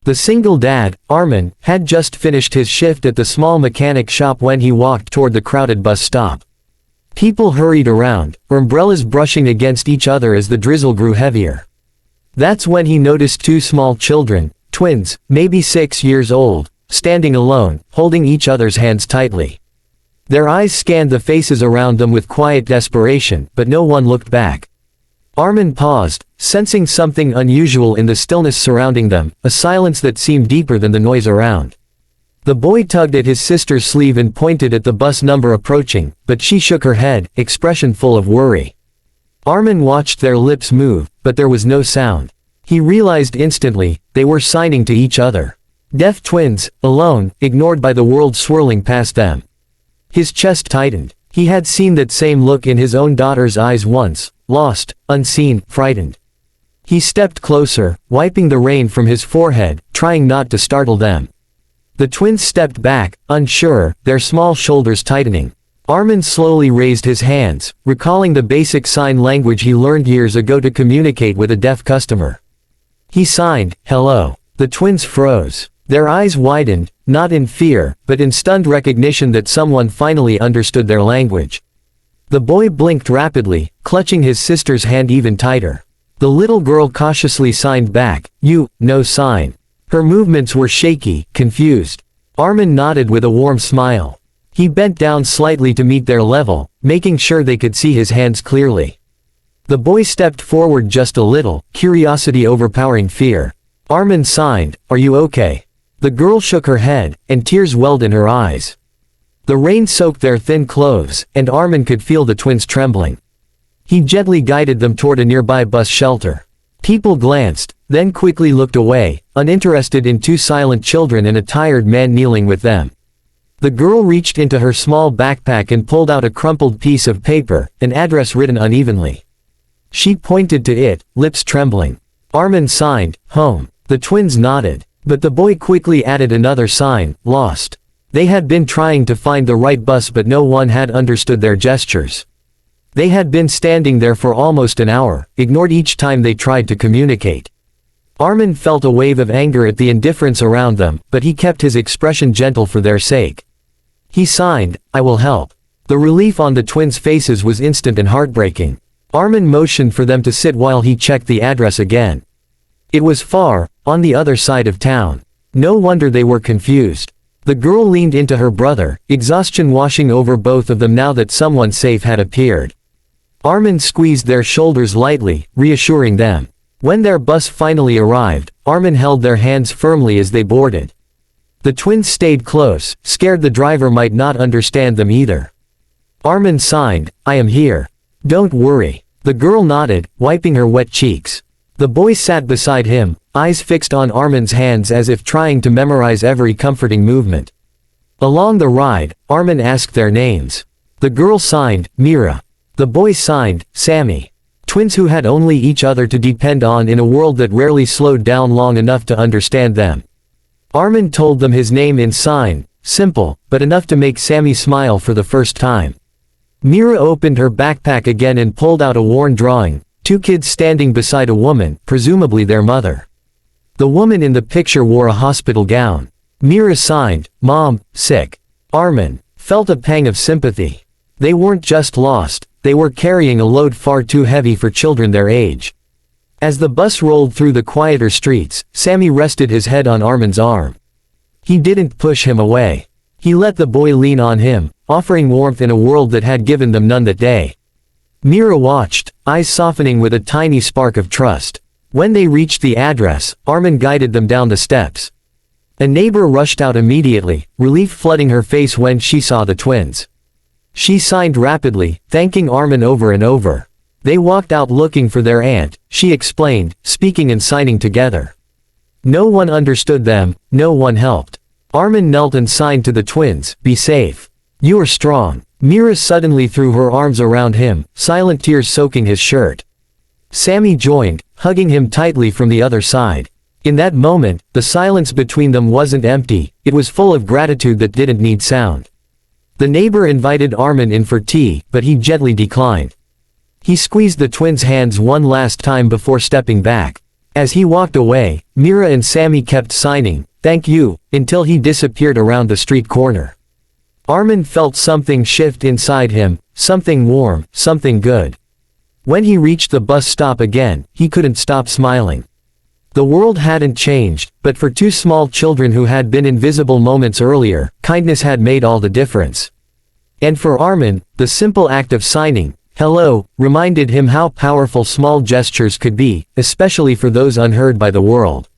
The single dad, Armin, had just finished his shift at the small mechanic shop when he walked toward the crowded bus stop. People hurried around, umbrellas brushing against each other as the drizzle grew heavier. That's when he noticed two small children, twins, maybe 6 years old, standing alone, holding each other's hands tightly. Their eyes scanned the faces around them with quiet desperation, but no one looked back. Armin paused, sensing something unusual in the stillness surrounding them, a silence that seemed deeper than the noise around. The boy tugged at his sister's sleeve and pointed at the bus number approaching, but she shook her head, expression full of worry. Armin watched their lips move, but there was no sound. He realized instantly, they were signing to each other. Deaf twins, alone, ignored by the world swirling past them. His chest tightened. He had seen that same look in his own daughter's eyes once, lost, unseen, frightened. He stepped closer, wiping the rain from his forehead, trying not to startle them. The twins stepped back, unsure, their small shoulders tightening. Armin slowly raised his hands, recalling the basic sign language he learned years ago to communicate with a deaf customer. He signed, "Hello." The twins froze. Their eyes widened, not in fear, but in stunned recognition that someone finally understood their language. The boy blinked rapidly, clutching his sister's hand even tighter. The little girl cautiously signed back, "You, no sign." Her movements were shaky, confused. Armin nodded with a warm smile. He bent down slightly to meet their level, making sure they could see his hands clearly. The boy stepped forward just a little, curiosity overpowering fear. Armin signed, "Are you okay?" The girl shook her head, and tears welled in her eyes. The rain soaked their thin clothes, and Armin could feel the twins trembling. He gently guided them toward a nearby bus shelter. People glanced, then quickly looked away, uninterested in two silent children and a tired man kneeling with them. The girl reached into her small backpack and pulled out a crumpled piece of paper, an address written unevenly. She pointed to it, lips trembling. Armin signed, "Home." The twins nodded. But the boy quickly added another sign, "Lost." They had been trying to find the right bus but no one had understood their gestures. They had been standing there for almost an hour, ignored each time they tried to communicate. Armin felt a wave of anger at the indifference around them, but he kept his expression gentle for their sake. He signed, "I will help." The relief on the twins' faces was instant and heartbreaking. Armin motioned for them to sit while he checked the address again. It was far, on the other side of town. No wonder they were confused. The girl leaned into her brother, exhaustion washing over both of them now that someone safe had appeared. Armin squeezed their shoulders lightly, reassuring them. When their bus finally arrived, Armin held their hands firmly as they boarded. The twins stayed close, scared the driver might not understand them either. Armin signed, "I am here. Don't worry." The girl nodded, wiping her wet cheeks. The boy sat beside him, eyes fixed on Armin's hands as if trying to memorize every comforting movement. Along the ride, Armin asked their names. The girl signed, "Mira." The boy signed, "Sammy." Twins who had only each other to depend on in a world that rarely slowed down long enough to understand them. Armin told them his name in sign, simple, but enough to make Sammy smile for the first time. Mira opened her backpack again and pulled out a worn drawing. Two kids standing beside a woman, presumably their mother. The woman in the picture wore a hospital gown. Mira signed, "Mom, sick." Armin felt a pang of sympathy. They weren't just lost, they were carrying a load far too heavy for children their age. As the bus rolled through the quieter streets, Sammy rested his head on Armin's arm. He didn't push him away. He let the boy lean on him, offering warmth in a world that had given them none that day. Mira watched, eyes softening with a tiny spark of trust. When they reached the address, Armin guided them down the steps. A neighbor rushed out immediately, relief flooding her face when she saw the twins. She signed rapidly, thanking Armin over and over. They walked out looking for their aunt, she explained, speaking and signing together. No one understood them, no one helped. Armin knelt and signed to the twins, "Be safe. You are strong." Mira suddenly threw her arms around him, silent tears soaking his shirt. Sammy joined, hugging him tightly from the other side. In that moment, the silence between them wasn't empty, it was full of gratitude that didn't need sound. The neighbor invited Armin in for tea, but he gently declined. He squeezed the twins' hands one last time before stepping back. As he walked away, Mira and Sammy kept signing, "Thank you," until he disappeared around the street corner. Armin felt something shift inside him, something warm, something good. When he reached the bus stop again, he couldn't stop smiling. The world hadn't changed, but for two small children who had been invisible moments earlier, kindness had made all the difference. And for Armin, the simple act of signing, "Hello," reminded him how powerful small gestures could be, especially for those unheard by the world.